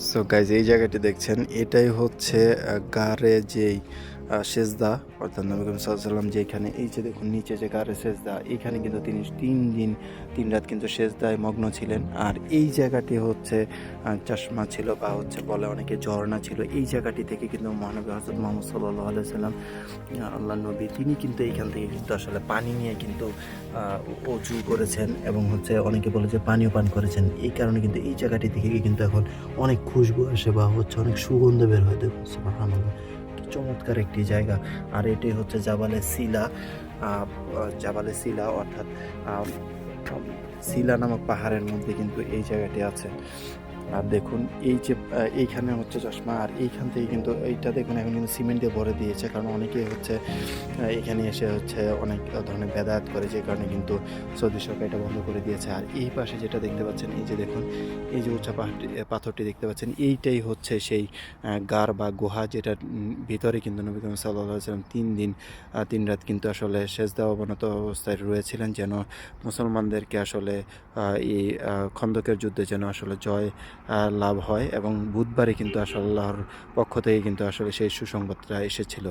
So guys এই জায়গাটি দেখছেন এটাই হচ্ছে গারে যেই সেজদা অর্থাৎ নবী করিম সাল্লাল্লাহু আলাইহি ওয়াসাল্লাম যেখানে এই যে দেখুন নিচে যে গারে সেজদা এখানে কিন্তু তিনি 3 দিন 3 রাত কিন্তু সেজদায় মগ্ন ছিলেন। আর এই জায়গাটি হচ্ছে চশমা ছিল বা হচ্ছে বলে অনেকে ঝর্ণা ছিল। এই জায়গাটি থেকে কিন্তু মহানবী হযরত মুহাম্মদ সাল্লাল্লাহু আলাইহি ওয়াসাল্লাম আল্লাহর নবী তিনি কিন্তু এইখান থেকে কিন্তু আসলে পানি নিয়ে কিন্তু অজু করেছেন এবং হচ্ছে অনেকে বলে যে পানিও পান করেছেন। এই কারণে কিন্তু এই জায়গাটি থেকে কিন্তু এখন অনেক খুশবু আসে বা হচ্ছে অনেক সুগন্ধ বের হয়। দেখুন সুবহানাল্লাহ, কি চমৎকার একটি জায়গা। আর এটি হচ্ছে জাবালে সিলা, জাবালে সিলা অর্থাৎ আহ, সিলা নামক পাহাড়ের মধ্যে কিন্তু এই জায়গাটি আছে। আর দেখুন এই যে এইখানে হচ্ছে চশমা, আর এইখান থেকে কিন্তু এইটা দেখুন এখন কিন্তু সিমেন্ট দিয়ে ভরে দিয়েছে, কারণ অনেকেই হচ্ছে এখানে এসে হচ্ছে অনেক ধরনের বেদায়াত করে, যে কারণে কিন্তু সৌদি সরকার এটা বন্ধ করে দিয়েছে। আর এই পাশে যেটা দেখতে পাচ্ছেন, এই যে দেখুন এই যে উঁচা পাথরটি দেখতে পাচ্ছেন, এইটাই হচ্ছে সেই গার বা গুহা, যেটার ভিতরে কিন্তু নবী করিম সাল্লাল্লাহু আলাইহি ওয়াসাল্লাম 3 দিন 3 রাত কিন্তু আসলে সেজদা অবনত অবস্থায় রয়েছিলেন, যেন মুসলমানদেরকে আসলে এই খন্দকের যুদ্ধে যেন আসলে জয় লাভ হয়। এবং বুধবারে কিন্তু আসলে আল্লাহর পক্ষ থেকে কিন্তু আসলে সেই সুসংবাদটা এসেছিল।